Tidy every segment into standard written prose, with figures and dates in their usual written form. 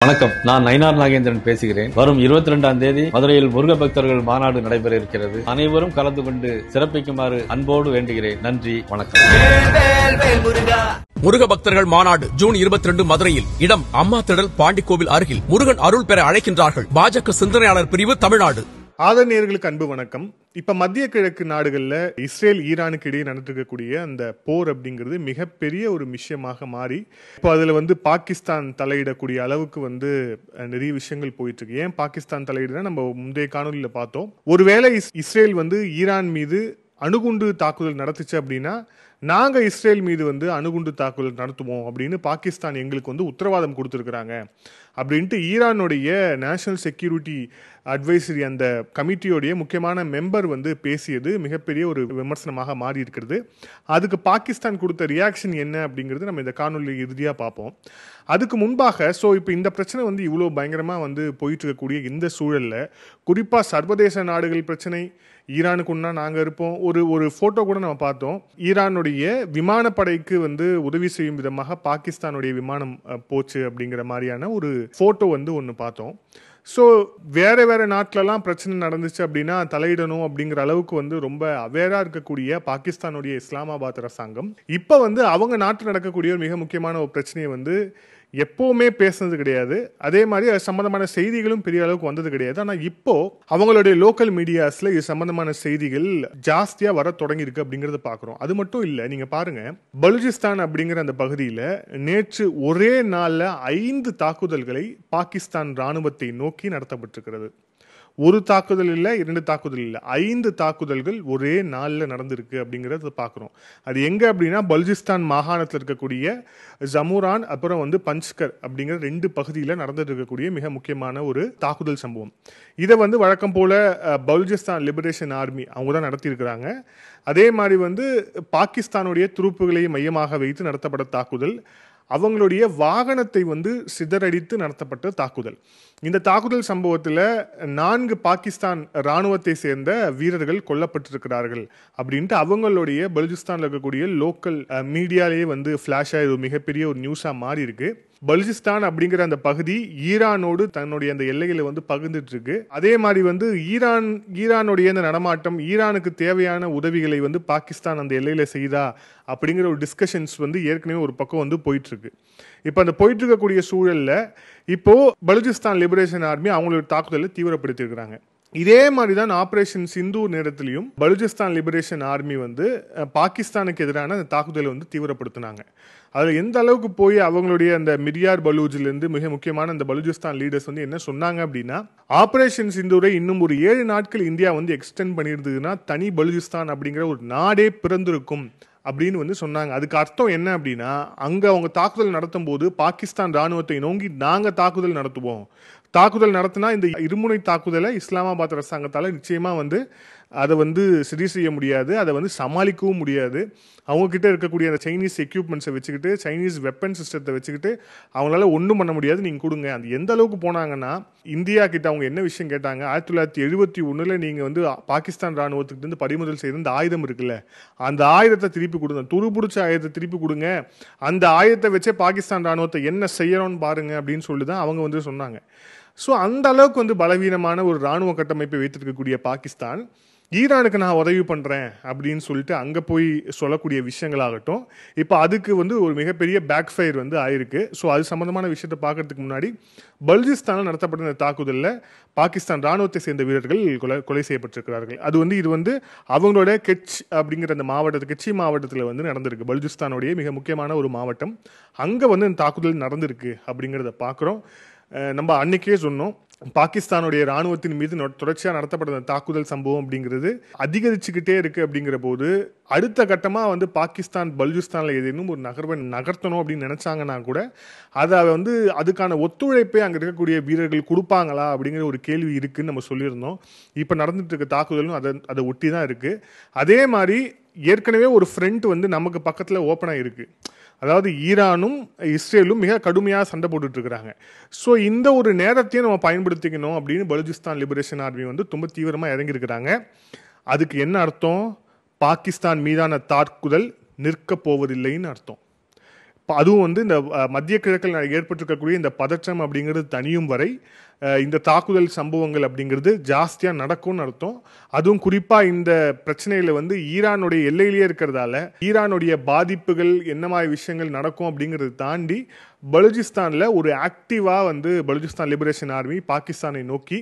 வணக்கம். நான் நயினார் நாகேந்திரன் பேசுகிறேன். வரும் 22ஆம் தேதி மதுரையில் முருக பக்தர்கள் மாநாடு நடைபெற இருக்கிறது. அனைவரும் கலந்து கொண்டு சிறப்பிக்குமாறு அன்போடு வேண்டுகிறேன். நன்றி, வணக்கம். முருக பக்தர்கள் மாநாடு ஜூன் 22 மதுரையில். இடம் அம்மா திடல், பாண்டிக்கோவில் அருகில். முருகன் அருள் பெற அழைக்கின்றார்கள். பாஜக சிந்தனையாளர் பிரிவு, தமிழ்நாடு. ஆதரணியர்களுக்கு அன்பு வணக்கம். இப்ப மத்திய கிழக்கு நாடுகள்ல இஸ்ரேல் ஈரானுக்கு இடையே நடந்திருக்கக்கூடிய அந்த போர் அப்படிங்கிறது மிகப்பெரிய ஒரு விஷயமாக மாறி இப்போ அதுல பாகிஸ்தான் தலையிடக்கூடிய அளவுக்கு நிறைய விஷயங்கள் போயிட்டு இருக்கு. ஏன் பாகிஸ்தான் தலையிடுனா, நம்ம முந்தைய காணொலியில பார்த்தோம். ஒருவேளை இஸ்ரேல் ஈரான் மீது அணுகுண்டு தாக்குதல் நடத்துச்சு அப்படின்னா, நாங்க இஸ்ரேல் மீது அணுகுண்டு தாக்குதல் நடத்துவோம் அப்படின்னு பாகிஸ்தான் எங்களுக்கு உத்தரவாதம் கொடுத்துருக்காங்க அப்படின்ட்டு ஈரானுடைய நேஷனல் செக்யூரிட்டி அட்வைசரி அந்த கமிட்டியோடைய முக்கியமான மெம்பர் பேசியது மிகப்பெரிய ஒரு விமர்சனமாக மாறி இருக்கிறது. அதுக்கு பாகிஸ்தான் கொடுத்த ரியாக்ஷன் என்ன அப்படிங்கிறது நம்ம இந்த காணொலி இறுதியாக பார்ப்போம். அதுக்கு முன்பாக இப்போ இந்த பிரச்சனை இவ்வளோ பயங்கரமாக போயிட்டு இருக்கக்கூடிய இந்த சூழலில், குறிப்பாக சர்வதேச நாடுகள் பிரச்சனை, ஈரானுக்கு ஒன்றா நாங்கள் இருப்போம். ஒரு ஃபோட்டோ கூட நம்ம பார்த்தோம். ஈரானுடைய விமானப்படைக்கு உதவி செய்யும் விதமாக பாகிஸ்தானுடைய விமானம் போச்சு அப்படிங்கிற மாதிரியான ஒரு ஃபோட்டோ ஒன்று பார்த்தோம். ஸோ வேற நாட்டிலலாம் பிரச்சனை நடந்துச்சு அப்படின்னா தலையிடணும் அப்படிங்கிற அளவுக்கு ரொம்ப அவேராக இருக்கக்கூடிய பாகிஸ்தானுடைய இஸ்லாமாபாத் அரசாங்கம் இப்போ அவங்க நாட்டில் நடக்கக்கூடிய ஒரு மிக முக்கியமான ஒரு பிரச்சனையை எப்பவுமே பேசுனது கிடையாது. அதே மாதிரி அது சம்பந்தமான செய்திகளும் பெரிய அளவுக்கு வந்தது கிடையாது. ஆனால் இப்போ அவங்களுடைய லோக்கல் மீடியாஸ்ல இது சம்பந்தமான செய்திகள் ஜாஸ்தியா வர தொடங்கி இருக்கு அப்படிங்கறத பாக்குறோம். அது மட்டும் இல்ல, நீங்க பாருங்க, பலுச்சிஸ்தான் அப்படிங்கிற அந்த பகுதியில நேற்று ஒரே நாள்ல 5 தாக்குதல்களை பாகிஸ்தான் ராணுவத்தை நோக்கி நடத்தப்பட்டிருக்கிறது. ஒரு தாக்குதல் இல்லை, 2 தாக்குதல் இல்லை, 5 தாக்குதல்கள் ஒரே நாளில் நடந்திருக்கு அப்படிங்கிறத பார்க்குறோம். அது எங்கே அப்படின்னா, பலுச்சிஸ்தான் மாகாணத்தில் இருக்கக்கூடிய ஜமுரான் அப்புறம் பஞ்ச்கர் அப்படிங்கிற 2 பகுதியில் நடந்துட்டு இருக்கக்கூடிய மிக முக்கியமான ஒரு தாக்குதல் சம்பவம். இதை வழக்கம் போல பலுச்சிஸ்தான் லிபரேஷன் ஆர்மி அவங்க தான் நடத்தியிருக்கிறாங்க. அதே மாதிரி பாகிஸ்தானுடைய துருப்புகளை மையமாக வைத்து நடத்தப்பட்ட தாக்குதல், அவங்களுடைய வாகனத்தை சிதறடித்து நடத்தப்பட்ட தாக்குதல். இந்த தாக்குதல் சம்பவத்தில் 4 பாகிஸ்தான் ராணுவத்தை சேர்ந்த வீரர்கள் கொல்லப்பட்டிருக்கிறார்கள் அப்படின்ட்டு அவங்களுடைய பலுச்சிஸ்தான்ல இருக்கக்கூடிய லோக்கல் மீடியாலேயே ஃபிளாஷ் ஆகி மிகப்பெரிய ஒரு நியூஸா மாறி இருக்கு. பலுச்சிஸ்தான் அப்படிங்கிற அந்த பகுதி ஈரானோடு தன்னுடைய அந்த எல்லைகளை பகிர்ந்துட்டு இருக்கு. அதே மாதிரி ஈரானுடைய அந்த நடமாட்டம், ஈரானுக்கு தேவையான உதவிகளை பாகிஸ்தான் அந்த எல்லையில செய்தா அப்படிங்கிற ஒரு டிஸ்கஷன்ஸ் ஏற்கனவே ஒரு பக்கம் போயிட்டு இருக்கு. இப்போ அந்த போயிட்டு இருக்கக்கூடிய சூழல்ல இப்போ பலுச்சிஸ்தான் லிபரேஷன் ஆர்மி அவங்களோட தாக்குதலை தீவிரப்படுத்தி இருக்கிறாங்க. இதே மாதிரி தான் ஆபரேஷன் சிந்தூர் நேரத்திலையும் பலுச்சிஸ்தான் லிபரேஷன் ஆர்மி பாகிஸ்தானுக்கு எதிரான அந்த தாக்குதலை தீவிரப்படுத்தினாங்க. அதில் எந்த அளவுக்கு போய் அவங்களுடைய அந்த மிரியார் பலூஜிலிருந்து மிக முக்கியமான அந்த பலுச்சிஸ்தான் லீடர்ஸ் என்ன சொன்னாங்க அப்படின்னா, ஆபரேஷன் சிந்தூரை இன்னும் ஒரு 7 நாட்கள் இந்தியா எக்ஸ்டெண்ட் பண்ணியிருந்ததுன்னா தனி பலுச்சிஸ்தான் அப்படிங்கிற ஒரு நாடே பிறந்திருக்கும் அப்படின்னு சொன்னாங்க. அதுக்கு அர்த்தம் என்ன அப்படின்னா, அங்க அவங்க தாக்குதல் நடத்தும் போது பாகிஸ்தான் ராணுவத்தை நோக்கி நாங்க தாக்குதல் நடத்துவோம், தாக்குதல் நடத்தினா இந்த இருமுனை தாக்குதலை இஸ்லாமாபாத் அரசாங்கத்தால் நிச்சயமா அதை சரி செய்ய முடியாது, அதை சமாளிக்கவும் முடியாது. அவங்க கிட்ட இருக்கக்கூடிய அந்த சைனீஸ் எக்யூப்மெண்ட்ஸை வச்சுக்கிட்டு, சைனீஸ் வெப்பன் சிஸ்டத்தை வச்சுக்கிட்டு அவங்களால ஒன்றும் பண்ண முடியாது, நீங்க கொடுங்க. அந்த எந்த அளவுக்கு போனாங்கன்னா, இந்தியா கிட்ட அவங்க என்ன விஷயம் கேட்டாங்க, 1971 நீங்க பாகிஸ்தான் ராணுவத்துக்கிட்ட பறிமுதல் செய்த இந்த ஆயுதம் இருக்குல்ல, அந்த ஆயுதத்தை திருப்பி கொடுங்க, துருபிடிச்ச ஆயுதத்தை திருப்பி கொடுங்க, அந்த ஆயுதத்தை வச்சே பாகிஸ்தான் ராணுவத்தை என்ன செய்யறோம்னு பாருங்க அப்படின்னு சொல்லிதான் அவங்க சொன்னாங்க. ஸோ அந்த அளவுக்கு பலவீனமான ஒரு ராணுவ கட்டமைப்பை வைத்திருக்கக்கூடிய பாகிஸ்தான் ஈரானுக்கு நான் உதவி பண்றேன் அப்படின்னு சொல்லிட்டு அங்க போய் சொல்லக்கூடிய விஷயங்களாகட்டும், இப்போ அதுக்கு ஒரு மிகப்பெரிய பேக் ஃபயர் ஆயிருக்கு. ஸோ அது சம்பந்தமான விஷயத்தை பார்க்கறதுக்கு முன்னாடி, பலுச்சிஸ்தானில் நடத்தப்பட்ட இந்த தாக்குதலில் பாகிஸ்தான் ராணுவத்தை சேர்ந்த வீரர்கள் கொலை செய்யப்பட்டிருக்கிறார்கள். இது அவங்களோட கெச் அப்படிங்கிற அந்த கெச்சி மாவட்டத்தில் நடந்திருக்கு. பலுச்சிஸ்தானுடைய மிக முக்கியமான ஒரு மாவட்டம். அங்கே இந்த தாக்குதல் நடந்திருக்கு அப்படிங்கிறத பார்க்குறோம். நம்ம அன்னைக்கே சொன்னோம், பாகிஸ்தானுடைய ராணுவத்தின் மீது தொடர்ச்சியாக நடத்தப்பட்ட தாக்குதல் சம்பவம் அப்படிங்கிறது அதிகரிச்சுக்கிட்டே இருக்கு. அப்படிங்கிற போது அடுத்த கட்டமா பாகிஸ்தான் பலுச்சிஸ்தான்ல ஏதேனும் ஒரு நகர்வை நகர்த்தணும் அப்படின்னு நினைச்சாங்கன்னா கூட அதை அதுக்கான ஒத்துழைப்பை அங்க இருக்கக்கூடிய வீரர்கள் கொடுப்பாங்களா அப்படிங்கிற ஒரு கேள்வி இருக்குன்னு நம்ம சொல்லியிருந்தோம். இப்ப நடந்துட்டு இருக்க தாக்குதலும் அதை ஒட்டி தான் இருக்கு. அதே மாதிரி ஏற்கனவே ஒரு ஃப்ரண்ட் நமக்கு பக்கத்துல ஓப்பனா இருக்கு. அதாவது ஈரானும் இஸ்ரேலும் மிக கடுமையாக சண்டை போட்டுட்டு இருக்கிறாங்க. ஸோ இந்த ஒரு நேரத்தையும் நம்ம பயன்படுத்திக்கணும் அப்படின்னு பலுச்சிஸ்தான் லிபரேஷன் ஆர்மி ரொம்ப தீவிரமாக இறங்கியிருக்கிறாங்க. அதுக்கு என்ன அர்த்தம்? பாகிஸ்தான் மீதான தாக்குதல் நிற்க போவதில்லைன்னு அர்த்தம். அதுவும் வந்து இந்த மத்திய கிழக்கில் ஏற்பட்டிருக்கக்கூடிய இந்த பதற்றம் அப்படிங்கிறது தனியும் வரை இந்த தாக்குதல் சம்பவங்கள் அப்படிங்கிறது ஜாஸ்தியா நடக்கும்னு அர்த்தம். அதுவும் குறிப்பா இந்த பிரச்சனையில வந்து ஈரானுடைய எல்லையிலேயே இருக்கிறதால ஈரானுடைய பாதிப்புகள் என்ன மாதிரி விஷயங்கள் நடக்கும் அப்படிங்கறது தாண்டி பலூச்சிஸ்தான்ல ஒரு ஆக்டிவா வந்து பலூச்சிஸ்தான் லிபரேஷன் ஆர்மி பாகிஸ்தானை நோக்கி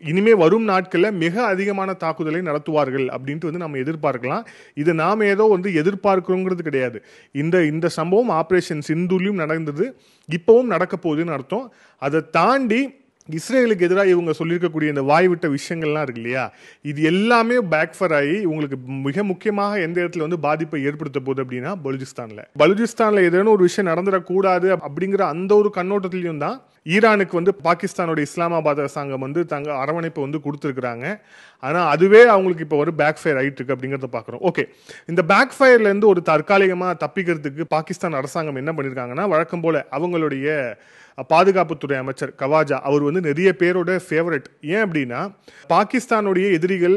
இனிமே வரும் நாட்களில் மிக அதிகமான தாக்குதலை நடத்துவார்கள் அப்படின்ட்டு வந்து நம்ம எதிர்பார்க்கலாம். இது நாம ஏதோ வந்து எதிர்பார்க்கிறோங்கிறது கிடையாது. இந்த சம்பவம் ஆபரேஷன் சிந்தூர்லயும் நடந்தது, இப்பவும் நடக்க போகுதுன்னு அர்த்தம். அதை தாண்டி இஸ்ரேலுக்கு எதிராக இவங்க சொல்லியிருக்கக்கூடிய இந்த வாய்விட்ட விஷயங்கள்லாம் இருக்கு இல்லையா, இது எல்லாமே பேக்ஃபர் ஆகி இவங்களுக்கு மிக முக்கியமாக எந்த இடத்துல வந்து பாதிப்பை ஏற்படுத்த போகுது அப்படின்னா பலூச்சிஸ்தான்ல ஏதேனும் ஒரு விஷயம் நடந்துடக்கூடாது அப்படிங்கிற அந்த ஒரு கண்ணோட்டத்திலையும் தான் ஈரானுக்கு வந்து பாகிஸ்தானோட இஸ்லாமாபாத் அரசாங்கம் வந்து தங்க அரவணைப்பை வந்து கொடுத்துருக்குறாங்க. ஆனால் அதுவே அவங்களுக்கு இப்போ ஒரு பேக் ஃபயர் ஆகிட்டு இருக்கு அப்படிங்கிறத பார்க்குறோம். ஓகே, இந்த பேக் ஃபயர்லேருந்து ஒரு தற்காலிகமாக தப்பிக்கிறதுக்கு பாகிஸ்தான் அரசாங்கம் என்ன பண்ணியிருக்காங்கன்னா, வழக்கம் போல அவங்களுடைய பாதுகாப்புத்துறை அமைச்சர் கவாஜா அவர் வந்து நிறைய பேரோட ஃபேவரட். ஏன் அப்படின்னா பாகிஸ்தானுடைய எதிரிகள்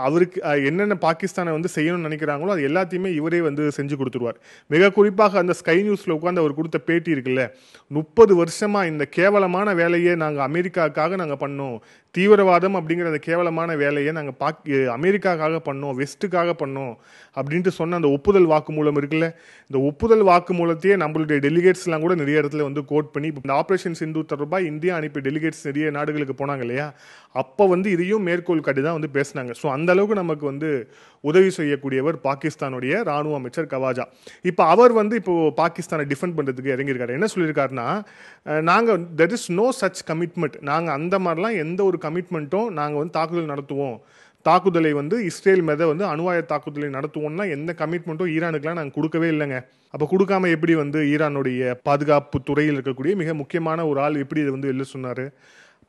அவருக்கு என்னென்ன பாகிஸ்தானை வந்து செய்யணும்னு நினைக்கிறாங்களோ அது எல்லாத்தையுமே இவரே வந்து செஞ்சு கொடுத்துருவார். மிக குறிப்பாக அந்த ஸ்கை நியூஸ்ல உட்காந்து அவர் கொடுத்த பேட்டி இருக்குல்ல, 30 வருஷமா இந்த கேவலமான வேலையை நாங்கள் அமெரிக்காவுக்காக நாங்கள் பண்ணோம், தீவிரவாதம் அப்படிங்கிற அந்த கேவலமான வேலையை நாங்கள் அமெரிக்காவுக்காக பண்ணோம், வெஸ்ட்டுக்காக பண்ணோம் அப்படின்ட்டு சொன்ன அந்த ஒப்புதல் வாக்குமூலம் இருக்குல்ல, இந்த ஒப்புதல் வாக்குமூலத்தையே நம்மளுடைய டெலிகேட்ஸ்லாம் கூட நிறைய இடத்துல வந்து கோட் பண்ணி இந்த ஆபரேஷன் சிந்தூர் தொடர்பாக இந்தியா அனுப்பிய டெலிகேட்ஸ் நிறைய நாடுகளுக்கு போனாங்க இல்லையா, அப்போ வந்து இதையும் மேற்கோள் காட்டி தான் வந்து பேசினாங்க. ஸோ அந்த அளவுக்கு நமக்கு வந்து உதவி செய்யக்கூடியவர் பாகிஸ்தானுடைய ராணுவ அமைச்சர் கவாஜா. இப்போ அவர் வந்து இப்போ பாகிஸ்தானை டிஃபெண்ட் பண்ணுறதுக்கு இறங்கியிருக்காரு. என்ன சொல்லியிருக்காருன்னா, நாங்கள் there is no such commitment, நாங்கள் அந்த மாதிரிலாம் எந்த ஒரு கமிட்மெண்ட்டும் நாங்கள் வந்து தாக்குதல் நடத்துவோம், தாக்குதலை வந்து இஸ்ரேல் மீது வந்து அணுவாய தாக்குதலை நடத்துவோம்னா எந்த கமிட்மெண்ட்டும் ஈரானுக்குலாம் நாங்கள் கொடுக்கவே இல்லைங்க. அப்போ கொடுக்காம எப்படி வந்து ஈரானுடைய பாதுகாப்பு துறையில் இருக்கக்கூடிய மிக முக்கியமான ஒரு ஆள் எப்படி இதை வந்து வெளில சொன்னார்?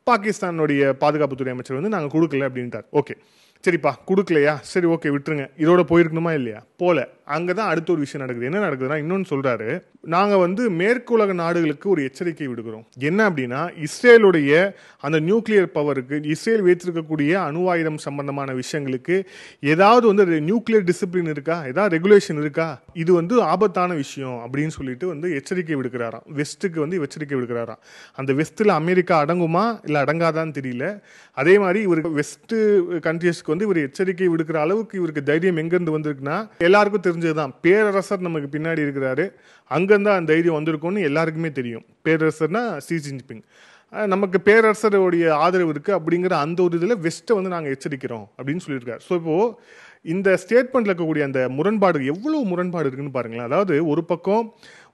பாகிஸ்தானுடைய பாதுகாப்புத்துறை அமைச்சர் வந்து நாங்கள் கொடுக்கல அப்படின்ட்டார். ஓகே, சரிப்பா கொடுக்கலையா, சரி ஓகே விட்டுருங்க, இதோட போயிருக்கணுமா இல்லையா? போல. அங்கே தான் அடுத்த ஒரு விஷயம் நடக்குது. என்ன நடக்குதுன்னா, இன்னொன்று சொல்றாரு, நாங்கள் வந்து மேற்குலக நாடுகளுக்கு ஒரு எச்சரிக்கை விடுக்கிறோம். என்ன அப்படின்னா, இஸ்ரேலுடைய அந்த நியூக்ளியர் பவருக்கு, இஸ்ரேல் வைத்திருக்கக்கூடிய அணு ஆயுதம் சம்பந்தமான விஷயங்களுக்கு ஏதாவது வந்து நியூக்ளியர் டிசிப்ளின் இருக்கா, ஏதாவது ரெகுலேஷன் இருக்கா, இது வந்து ஆபத்தான விஷயம் அப்படின்னு சொல்லிட்டு வந்து எச்சரிக்கை விடுக்கிறாராம். வெஸ்ட்டுக்கு வந்து எச்சரிக்கை விடுக்கிறாராம். அந்த வெஸ்ட்டில் அமெரிக்கா அடங்குமா இல்லை அடங்காதான்னு தெரியல. அதே மாதிரி இவருக்கு வெஸ்ட் கண்ட்ரீஸ்க்கு வந்து இவர் எச்சரிக்கை விடுக்கிற அளவுக்கு இவருக்கு தைரியம் எங்கேருந்து வந்திருக்குன்னா, எல்லாருக்கும் தெரிஞ்சதுதான், பேரரசர் நமக்கு பின்னாடி இருக்கிறாரு, அங்கேருந்து அந்த தைரியம் வந்திருக்கும்னு எல்லாருக்குமே தெரியும். பேரரசர்னா ஷி ஜின்பிங், நமக்கு பேரரசருடைய ஆதரவு இருக்கு அப்படிங்கிற அந்த ஒரு இதில் வெஸ்ட்டை வந்து நாங்கள் எச்சரிக்கிறோம் அப்படின்னு சொல்லியிருக்காரு. ஸோ இப்போ இந்த ஸ்டேட்மெண்ட்ல இருக்கக்கூடிய அந்த முரண்பாடு, எவ்வளவு முரண்பாடு இருக்குன்னு பாருங்களேன். அதாவது ஒரு பக்கம்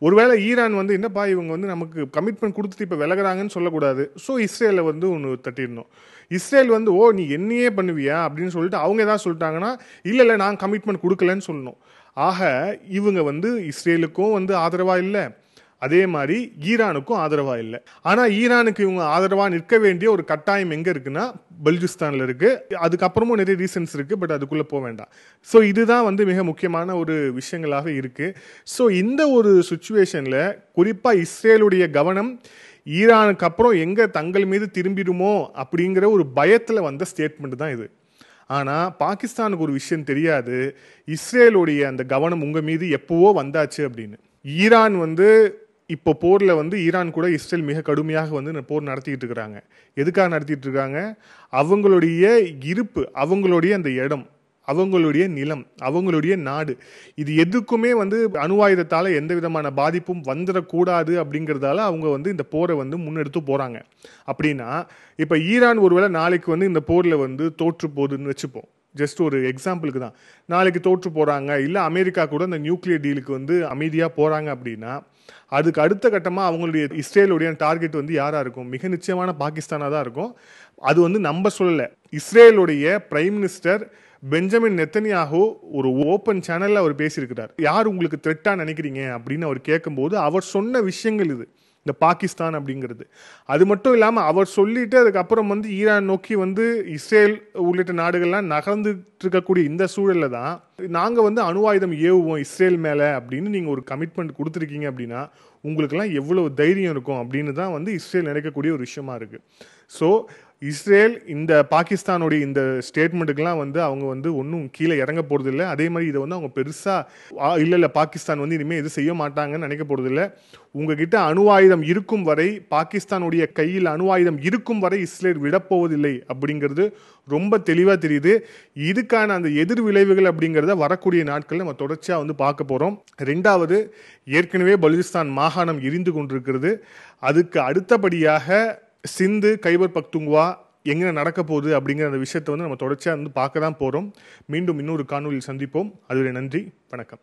ஒருவேளை ஈரான் வந்து என்னப்பா இவங்க வந்து நமக்கு கமிட்மெண்ட் கொடுத்துட்டு இப்போ விலகிறாங்கன்னு சொல்லக்கூடாது, ஸோ இஸ்ரேலை வந்து ஒன்று தட்டிடணும். இஸ்ரேல் வந்து ஓ நீ என்னையே பண்ணுவியா அப்படின்னு சொல்லிட்டு அவங்க ஏதாவது சொல்லிட்டாங்கன்னா இல்லை நான் கமிட்மெண்ட் கொடுக்கலன்னு சொல்லணும். ஆக இவங்க வந்து இஸ்ரேலுக்கும் வந்து ஆதரவா இல்லை, அதே மாதிரி ஈரானுக்கும் ஆதரவா இல்லை. ஆனா ஈரானுக்கு இவங்க ஆதரவா நிற்க வேண்டிய ஒரு கட்டாயம் எங்க இருக்குன்னா பலூச்சிஸ்தான்ல இருக்கு. அதுக்கப்புறமும் நிறைய ரீசன்ஸ் இருக்கு, பட் அதுக்குள்ள போக வேண்டாம். ஸோ இதுதான் வந்து மிக முக்கியமான ஒரு விஷயங்களாக இருக்கு. ஸோ இந்த ஒரு சுச்சுவேஷன்ல குறிப்பா இஸ்ரேலுடைய கவனம் ஈரானுக்கு அப்புறம் எங்க தங்கள் மீது திரும்பிடுமோ அப்படிங்கிற ஒரு பயத்துல வந்த ஸ்டேட்மெண்ட் தான் இது. ஆனா பாகிஸ்தானுக்கு ஒரு விஷயம் தெரியாது, இஸ்ரேலுடைய அந்த கவனம் உங்க மீது எப்பவோ வந்தாச்சு அப்படின்னு. ஈரான் வந்து இப்போ போர்ல வந்து ஈரான் கூட இஸ்ரேல் மிக கடுமையாக வந்து போர் நடத்திட்டு இருக்காங்க. எதுக்காக நடத்திட்டு இருக்காங்க? அவங்களுடைய இருப்பு, அவங்களுடைய அந்த இடம், அவங்களுடைய நிலம், அவங்களுடைய நாடு, இது எதுக்குமே வந்து அணு ஆயுதத்தால எந்த விதமான பாதிப்பும் வந்துடக்கூடாது அப்படிங்கிறதால அவங்க வந்து இந்த போரை வந்து முன்னெடுத்து போறாங்க. அப்படின்னா இப்ப ஈரான் ஒருவேளை நாளைக்கு வந்து இந்த போர்ல வந்து தோற்று போகுதுன்னு வச்சுப்போம், ஜஸ்ட் ஒரு எக்ஸாம்பிளுக்கு தான், நாளைக்கு தோற்று போறாங்க, இல்ல அமெரிக்கா கூட அந்த நியூக்ளியர் டீலுக்கு வந்து அமைதியா போறாங்க அப்படின்னா அதுக்கு அடுத்த கட்டமா அவங்களுடைய இஸ்ரேலுடைய டார்கெட் வந்து யாரா இருக்கும்? மிக நிச்சயமான பாகிஸ்தானா தான் இருக்கும். அது வந்து நம்ம சொல்லல, இஸ்ரேலுடைய பிரைம் மினிஸ்டர் பெஞ்சமின் நெத்தன்யாஹூ ஒரு ஓப்பன் சேனல்ல அவர் பேசியிருக்கிறார். யார் உங்களுக்கு த்ரெட்டா நினைக்கிறீங்க அப்படின்னு அவர் கேட்கும்போது அவர் சொன்ன விஷயங்கள் இது, இந்த பாகிஸ்தான் அப்படிங்கிறது. அது மட்டும் இல்லாமல் அவர் சொல்லிட்டு அதுக்கப்புறம் வந்து ஈரான் நோக்கி வந்து இஸ்ரேல் உள்ளிட்ட நாடுகள்லாம் நகர்ந்துட்டு இருக்கக்கூடிய இந்த சூழல்ல தான் நாங்கள் வந்து அணு ஆயுதம் ஏவுவோம் இஸ்ரேல் மேலே அப்படின்னு நீங்கள் ஒரு கமிட்மெண்ட் கொடுத்துருக்கீங்க அப்படின்னா உங்களுக்கெல்லாம் எவ்வளவு தைரியம் இருக்கும் அப்படின்னு தான் வந்து இஸ்ரேல் நினைக்கக்கூடிய ஒரு விஷயமா இருக்குது. ஸோ இஸ்ரேல் இந்த பாகிஸ்தானுடைய இந்த ஸ்டேட்மெண்ட்டுக்கெல்லாம் வந்து அவங்க வந்து ஒன்றும் கீழே இறங்க போகிறதில்ல. அதே மாதிரி இதை வந்து அவங்க பெருசாக இல்லை பாகிஸ்தான் வந்து இனிமேல் எதுவும் செய்ய மாட்டாங்கன்னு நினைக்க போகிறதில்ல. உங்ககிட்ட அணு ஆயுதம் இருக்கும் வரை, பாகிஸ்தானுடைய கையில் அணு ஆயுதம் இருக்கும் வரை இஸ்ரேல் விடப்போவதில்லை அப்படிங்கிறது ரொம்ப தெளிவாக தெரியுது. இதுக்கான அந்த எதிர் விளைவுகள் அப்படிங்கிறத வரக்கூடிய நாட்களில் நம்ம தொடர்ச்சியாக வந்து பார்க்க போகிறோம். ரெண்டாவது, ஏற்கனவே பலூச்சிஸ்தான் மாகாணம் எரிந்து கொண்டிருக்கிறது. அதுக்கு அடுத்தபடியாக சிந்து, கைபர் பக்துங்வா எங்கே நடக்க போகுது அப்படிங்கிற அந்த விஷயத்தை வந்து நம்ம தொடர்ச்சியாக வந்து பார்க்க தான் போகிறோம். மீண்டும் இன்னொரு காணொலியில் சந்திப்போம். அதுவரை நன்றி, வணக்கம்.